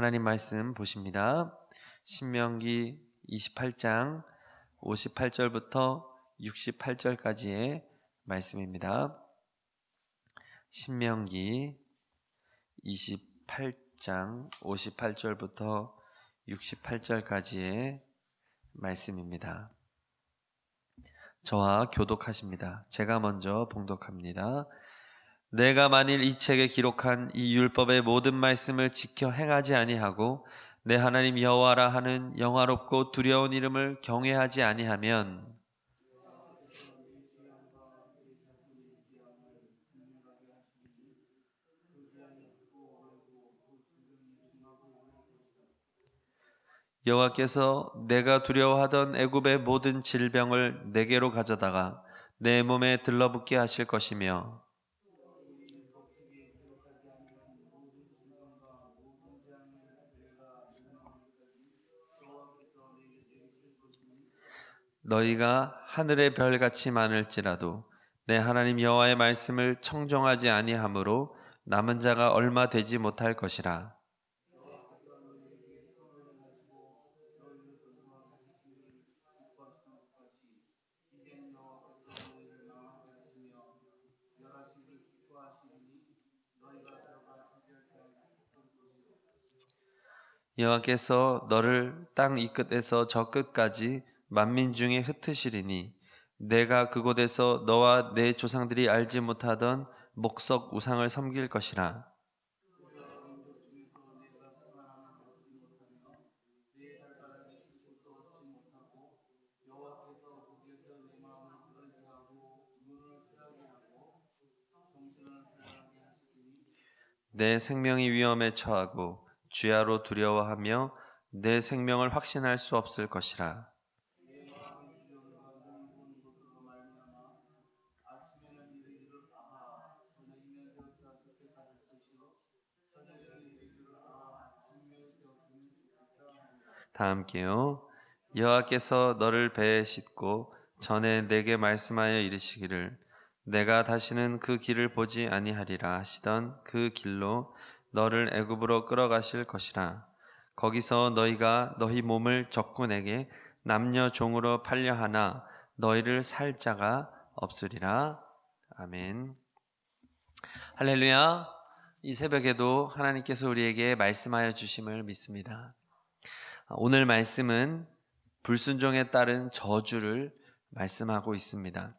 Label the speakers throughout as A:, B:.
A: 하나님 말씀 보십니다. 신명기 28장 58절부터 68절까지의 말씀입니다. 신명기 28장 58절부터 68절까지의 말씀입니다. 저와 교독하십니다. 제가 먼저 봉독합니다. 내가 만일 이 책에 기록한 이 율법의 모든 말씀을 지켜 행하지 아니하고 내 하나님 여호와라 하는 영화롭고 두려운 이름을 경외하지 아니하면 여호와께서 내가 두려워하던 애굽의 모든 질병을 내게로 가져다가 내 몸에 들러붙게 하실 것이며 너희가 하늘의 별같이 많을지라도 내 하나님 여호와의 말씀을 청종하지 아니하므로 남은 자가 얼마 되지 못할 것이라. 여호와께서 너를 땅 이 끝에서 저 끝까지 만민 중에 흩으시리니 내가 그곳에서 너와 내 조상들이 알지 못하던 목석 우상을 섬길 것이라. 내 생명이 위험에 처하고 주야로 두려워하며 내 생명을 확신할 수 없을 것이라. 다 함께요. 여호와께서 너를 배에 싣고 전에 내게 말씀하여 이르시기를 내가 다시는 그 길을 보지 아니하리라 하시던 그 길로 너를 애굽으로 끌어가실 것이라. 거기서 너희가 너희 몸을 적군에게 남녀 종으로 팔려 하나 너희를 살 자가 없으리라. 아멘. 할렐루야. 이 새벽에도 하나님께서 우리에게 말씀하여 주심을 믿습니다. 오늘 말씀은 불순종에 따른 저주를 말씀하고 있습니다.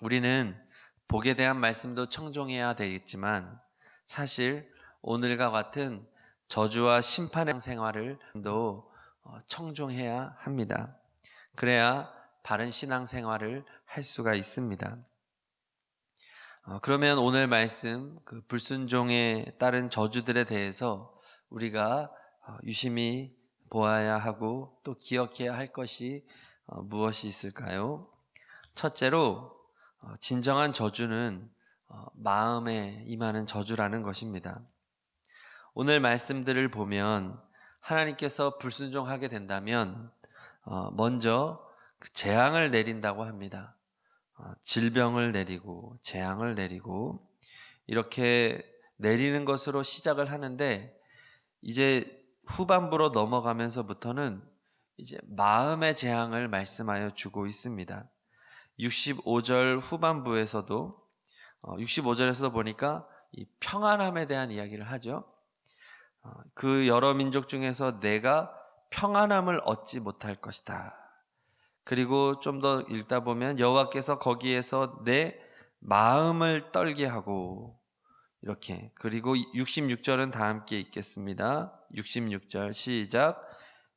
A: 우리는 복에 대한 말씀도 청종해야 되겠지만 사실 오늘과 같은 저주와 심판의 생활을 또 청종해야 합니다. 그래야 바른 신앙생활을 할 수가 있습니다. 그러면 오늘 말씀 그 불순종에 따른 저주들에 대해서 우리가 유심히 보아야 하고 또 기억해야 할 것이 무엇이 있을까요? 첫째로 진정한 저주는 마음에 임하는 저주라는 것입니다. 오늘 말씀들을 보면 하나님께서 불순종하게 된다면 먼저 그 재앙을 내린다고 합니다. 질병을 내리고 재앙을 내리고 이렇게 내리는 것으로 시작을 하는데 이제 후반부로 넘어가면서부터는 이제 마음의 재앙을 말씀하여 주고 있습니다. 65절 후반부에서도 65절에서도 보니까 이 평안함에 대한 이야기를 하죠. 그 여러 민족 중에서 내가 평안함을 얻지 못할 것이다. 그리고 좀 더 읽다 보면 여호와께서 거기에서 내 마음을 떨게 하고 이렇게. 그리고 66절은 다 함께 읽겠습니다. 66절 시작.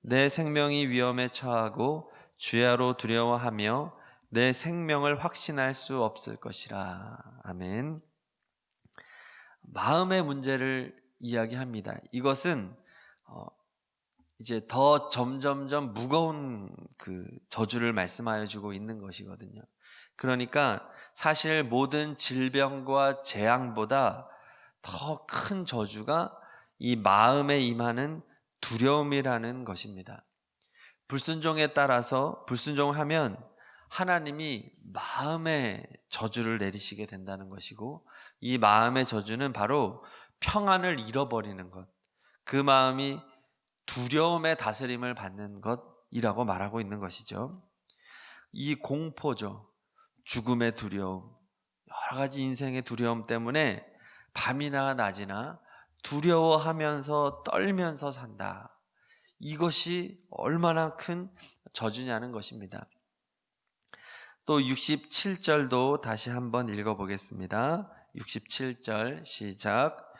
A: 내 생명이 위험에 처하고 주야로 두려워하며 내 생명을 확신할 수 없을 것이라. 아멘. 마음의 문제를 이야기합니다. 이것은 이제 더 점점점 무거운 그 저주를 말씀하여 주고 있는 것이거든요. 그러니까 사실 모든 질병과 재앙보다 더 큰 저주가 이 마음에 임하는 두려움이라는 것입니다. 불순종에 따라서 불순종하면 하나님이 마음의 저주를 내리시게 된다는 것이고 이 마음의 저주는 바로 평안을 잃어버리는 것, 그 마음이 두려움의 다스림을 받는 것이라고 말하고 있는 것이죠. 이 공포죠. 죽음의 두려움, 여러 가지 인생의 두려움 때문에 밤이나 낮이나 두려워하면서 떨면서 산다. 이것이 얼마나 큰 저주냐는 것입니다. 또 67절도 다시 한번 읽어보겠습니다. 67절 시작.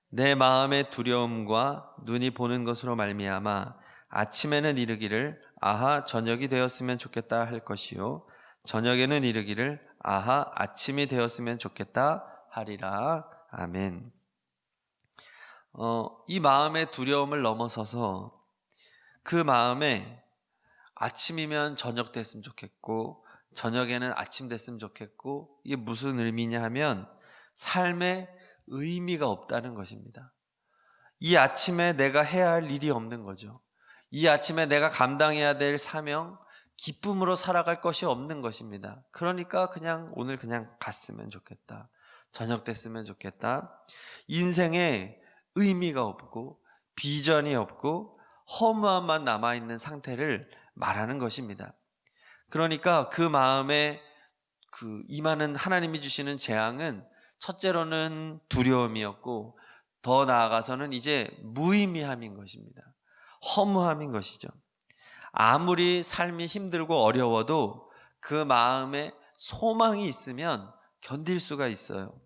A: 내 마음의 두려움과 눈이 보는 것으로 말미암아 아침에는 이르기를 아하 저녁이 되었으면 좋겠다 할 것이요 저녁에는 이르기를 아하 아침이 되었으면 좋겠다 하리라. 아멘. 이 마음의 두려움을 넘어서서 그 마음에 아침이면 저녁 됐으면 좋겠고 저녁에는 아침 됐으면 좋겠고, 이게 무슨 의미냐 하면 삶에 의미가 없다는 것입니다. 이 아침에 내가 해야 할 일이 없는 거죠. 이 아침에 내가 감당해야 될 사명, 기쁨으로 살아갈 것이 없는 것입니다. 그러니까 그냥 오늘 그냥 갔으면 좋겠다, 저녁 됐으면 좋겠다. 인생에 의미가 없고 비전이 없고 허무함만 남아있는 상태를 말하는 것입니다. 그러니까 그 마음에 임하는 하나님이 주시는 재앙은 첫째로는 두려움이었고 더 나아가서는 이제 무의미함인 것입니다. 허무함인 것이죠. 아무리 삶이 힘들고 어려워도 그 마음에 소망이 있으면 견딜 수가 있어요.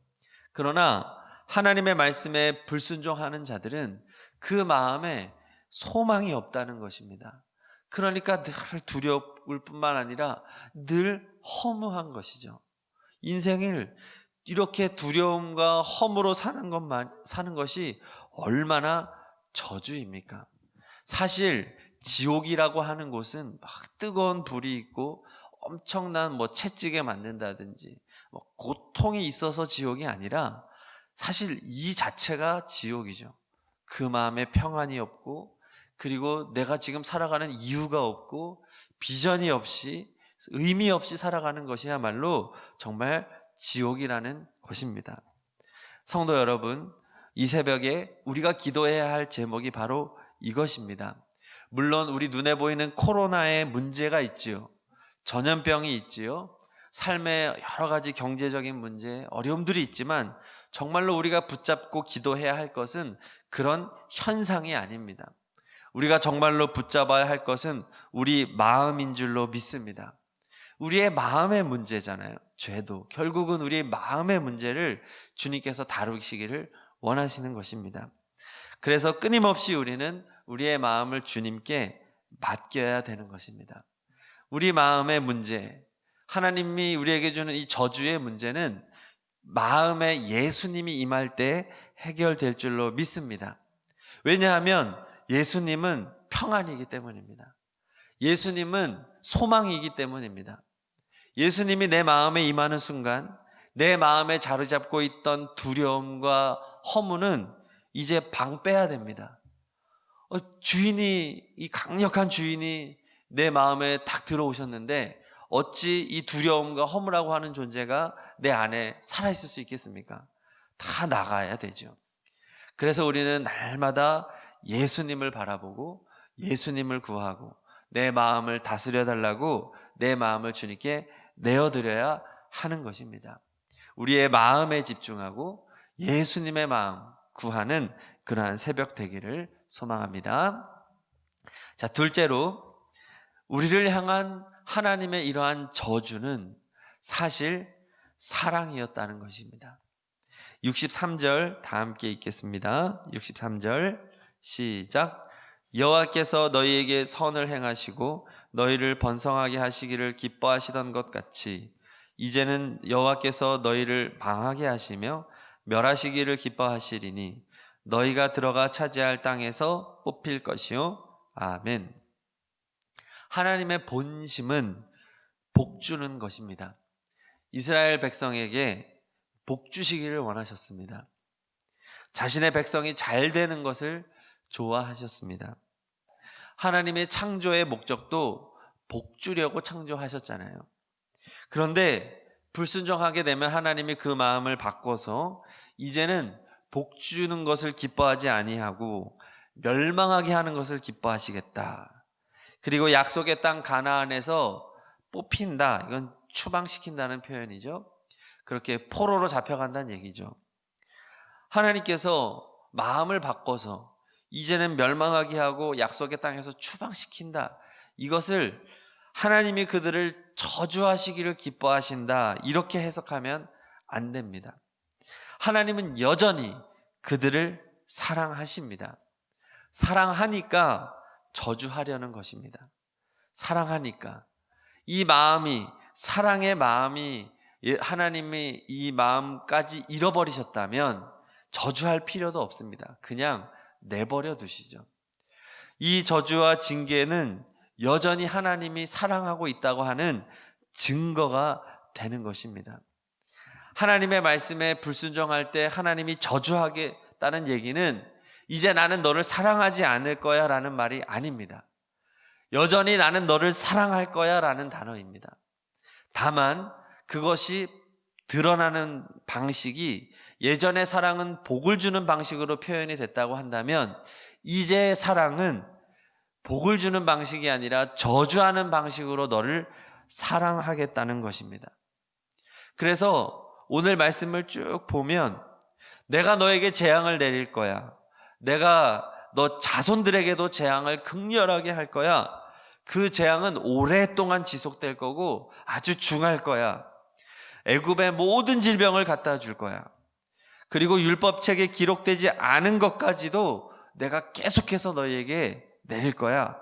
A: 그러나 하나님의 말씀에 불순종하는 자들은 그 마음에 소망이 없다는 것입니다. 그러니까 늘 두려울 뿐만 아니라 늘 허무한 것이죠. 인생을 이렇게 두려움과 허무로 사는 것이 얼마나 저주입니까? 사실 지옥이라고 하는 곳은 막 뜨거운 불이 있고 엄청난 채찍에 맞는다든지 고통이 있어서 지옥이 아니라 사실 이 자체가 지옥이죠. 그 마음에 평안이 없고 그리고 내가 지금 살아가는 이유가 없고 비전이 없이 의미 없이 살아가는 것이야말로 정말 지옥이라는 것입니다. 성도 여러분, 이 새벽에 우리가 기도해야 할 제목이 바로 이것입니다. 물론 우리 눈에 보이는 코로나의 문제가 있지요. 전염병이 있지요. 삶의 여러 가지 경제적인 문제, 어려움들이 있지만 정말로 우리가 붙잡고 기도해야 할 것은 그런 현상이 아닙니다. 우리가 정말로 붙잡아야 할 것은 우리 마음인 줄로 믿습니다. 우리의 마음의 문제잖아요. 죄도 결국은 우리의 마음의 문제를 주님께서 다루시기를 원하시는 것입니다. 그래서 끊임없이 우리는 우리의 마음을 주님께 맡겨야 되는 것입니다. 우리 마음의 문제, 하나님이 우리에게 주는 이 저주의 문제는 마음에 예수님이 임할 때 해결될 줄로 믿습니다. 왜냐하면 예수님은 평안이기 때문입니다. 예수님은 소망이기 때문입니다. 예수님이 내 마음에 임하는 순간 내 마음에 자리 잡고 있던 두려움과 허무는 이제 방 빼야 됩니다. 이 강력한 주인이 내 마음에 딱 들어오셨는데 어찌 이 두려움과 허무라고 하는 존재가 내 안에 살아있을 수 있겠습니까? 다 나가야 되죠. 그래서 우리는 날마다 예수님을 바라보고 예수님을 구하고 내 마음을 다스려 달라고 내 마음을 주님께 내어드려야 하는 것입니다. 우리의 마음에 집중하고 예수님의 마음 구하는 그러한 새벽 되기를 소망합니다. 자, 둘째로 우리를 향한 하나님의 이러한 저주는 사실 사랑이었다는 것입니다. 63절 다 함께 읽겠습니다. 63절 시작. 여호와께서 너희에게 선을 행하시고 너희를 번성하게 하시기를 기뻐하시던 것 같이 이제는 여호와께서 너희를 망하게 하시며 멸하시기를 기뻐하시리니 너희가 들어가 차지할 땅에서 뽑힐 것이요. 아멘. 하나님의 본심은 복 주는 것입니다. 이스라엘 백성에게 복 주시기를 원하셨습니다. 자신의 백성이 잘 되는 것을 좋아하셨습니다. 하나님의 창조의 목적도 복 주려고 창조하셨잖아요. 그런데 불순종하게 되면 하나님이 그 마음을 바꿔서 이제는 복 주는 것을 기뻐하지 아니하고 멸망하게 하는 것을 기뻐하시겠다. 그리고 약속의 땅 가나안에서 뽑힌다. 이건 추방시킨다는 표현이죠. 그렇게 포로로 잡혀간다는 얘기죠. 하나님께서 마음을 바꿔서 이제는 멸망하게 하고 약속의 땅에서 추방시킨다. 이것을 하나님이 그들을 저주하시기를 기뻐하신다. 이렇게 해석하면 안 됩니다. 하나님은 여전히 그들을 사랑하십니다. 사랑하니까 저주하려는 것입니다. 사랑하니까. 이 마음이, 사랑의 마음이 하나님이 이 마음까지 잃어버리셨다면 저주할 필요도 없습니다. 그냥 내버려 두시죠. 이 저주와 징계는 여전히 하나님이 사랑하고 있다고 하는 증거가 되는 것입니다. 하나님의 말씀에 불순종할 때 하나님이 저주하겠다는 얘기는 이제 나는 너를 사랑하지 않을 거야 라는 말이 아닙니다. 여전히 나는 너를 사랑할 거야 라는 단어입니다. 다만 그것이 드러나는 방식이 예전의 사랑은 복을 주는 방식으로 표현이 됐다고 한다면 이제의 사랑은 복을 주는 방식이 아니라 저주하는 방식으로 너를 사랑하겠다는 것입니다. 그래서 오늘 말씀을 쭉 보면 내가 너에게 재앙을 내릴 거야. 내가 너 자손들에게도 재앙을 극렬하게 할 거야. 그 재앙은 오랫동안 지속될 거고 아주 중할 거야. 애굽의 모든 질병을 갖다 줄 거야. 그리고 율법책에 기록되지 않은 것까지도 내가 계속해서 너희에게 내릴 거야.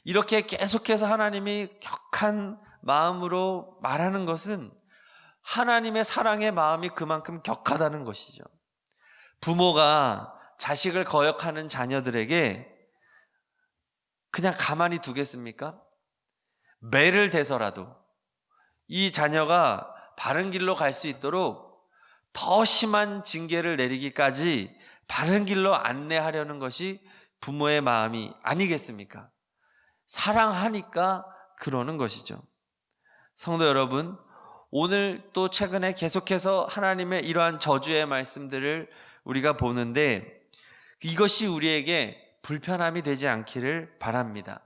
A: 이렇게 계속해서 하나님이 격한 마음으로 말하는 것은 하나님의 사랑의 마음이 그만큼 격하다는 것이죠. 부모가 자식을 거역하는 자녀들에게 그냥 가만히 두겠습니까? 매를 대서라도 이 자녀가 바른 길로 갈 수 있도록 더 심한 징계를 내리기까지 바른 길로 안내하려는 것이 부모의 마음이 아니겠습니까? 사랑하니까 그러는 것이죠. 성도 여러분, 오늘 또 최근에 계속해서 하나님의 이러한 저주의 말씀들을 우리가 보는데 이것이 우리에게 불편함이 되지 않기를 바랍니다.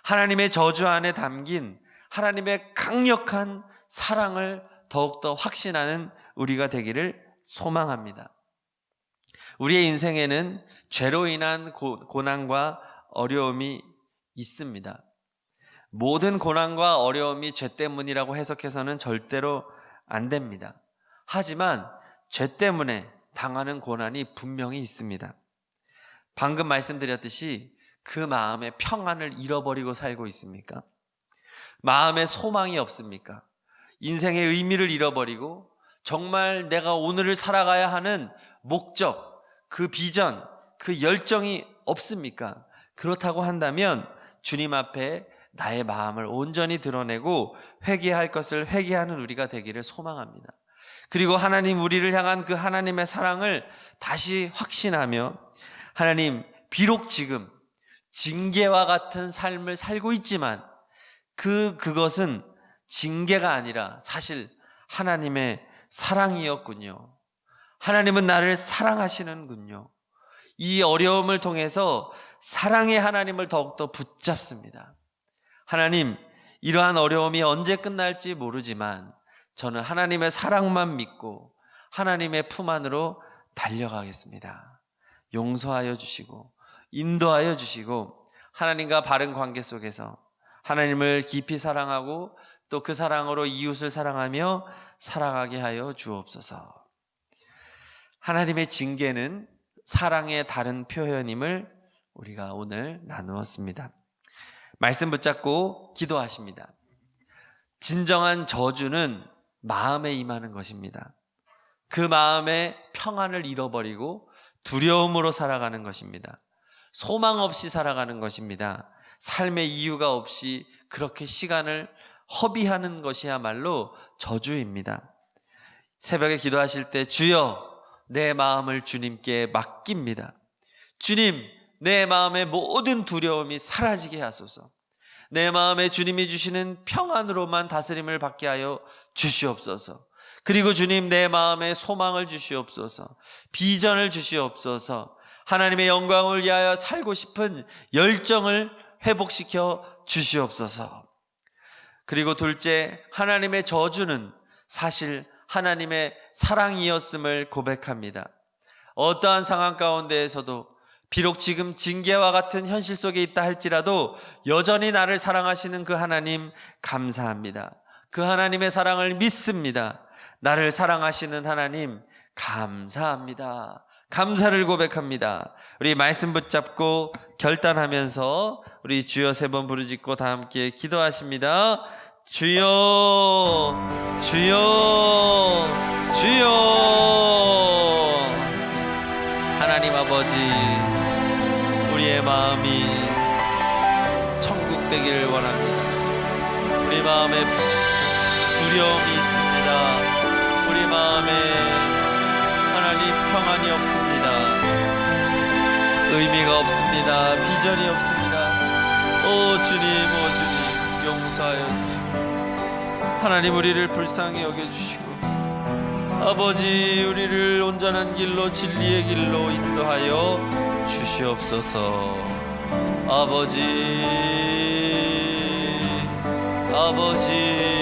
A: 하나님의 저주 안에 담긴 하나님의 강력한 사랑을 더욱더 확신하는 우리가 되기를 소망합니다. 우리의 인생에는 죄로 인한 고난과 어려움이 있습니다. 모든 고난과 어려움이 죄 때문이라고 해석해서는 절대로 안 됩니다. 하지만 죄 때문에 당하는 고난이 분명히 있습니다. 방금 말씀드렸듯이 그 마음의 평안을 잃어버리고 살고 있습니까? 마음에 소망이 없습니까? 인생의 의미를 잃어버리고 정말 내가 오늘을 살아가야 하는 목적, 그 비전, 그 열정이 없습니까? 그렇다고 한다면 주님 앞에 나의 마음을 온전히 드러내고 회개할 것을 회개하는 우리가 되기를 소망합니다. 그리고 하나님 우리를 향한 그 하나님의 사랑을 다시 확신하며 하나님 비록 지금 징계와 같은 삶을 살고 있지만 그것은 징계가 아니라 사실 하나님의 사랑이었군요. 하나님은 나를 사랑하시는군요. 이 어려움을 통해서 사랑의 하나님을 더욱더 붙잡습니다. 하나님, 이러한 어려움이 언제 끝날지 모르지만 저는 하나님의 사랑만 믿고 하나님의 품 안으로 달려가겠습니다. 용서하여 주시고 인도하여 주시고 하나님과 바른 관계 속에서 하나님을 깊이 사랑하고 또 그 사랑으로 이웃을 사랑하며 살아가게 하여 주옵소서. 하나님의 징계는 사랑의 다른 표현임을 우리가 오늘 나누었습니다. 말씀 붙잡고 기도하십니다. 진정한 저주는 마음에 임하는 것입니다. 그 마음의 평안을 잃어버리고 두려움으로 살아가는 것입니다. 소망 없이 살아가는 것입니다. 삶의 이유가 없이 그렇게 시간을 허비하는 것이야말로 저주입니다. 새벽에 기도하실 때 주여 내 마음을 주님께 맡깁니다. 주님, 내 마음의 모든 두려움이 사라지게 하소서. 내 마음에 주님이 주시는 평안으로만 다스림을 받게 하여 주시옵소서. 그리고 주님 내 마음에 소망을 주시옵소서. 비전을 주시옵소서. 하나님의 영광을 위하여 살고 싶은 열정을 회복시켜 주시옵소서. 그리고 둘째, 하나님의 저주는 사실 하나님의 사랑이었음을 고백합니다. 어떠한 상황 가운데에서도 비록 지금 징계와 같은 현실 속에 있다 할지라도 여전히 나를 사랑하시는 그 하나님 감사합니다. 그 하나님의 사랑을 믿습니다. 나를 사랑하시는 하나님 감사합니다. 감사를 고백합니다. 우리 말씀 붙잡고 결단하면서 우리 주여 3번 부르짖고 다 함께 기도하십니다. 주여, 주여, 주여. 하나님 아버지, 우리의 마음이 천국 되기를 원합니다. 우리 마음에 두려움이 있습니다. 우리 마음에 하나님 평안이 없습니다. 의미가 없습니다. 비전이 없습니다. 오 주님, 오 주님, 용서하여 주시고 하나님 우리를 불쌍히 여겨주시고 아버지 우리를 온전한 길로 진리의 길로 인도하여 주시옵소서. 아버지, 아버지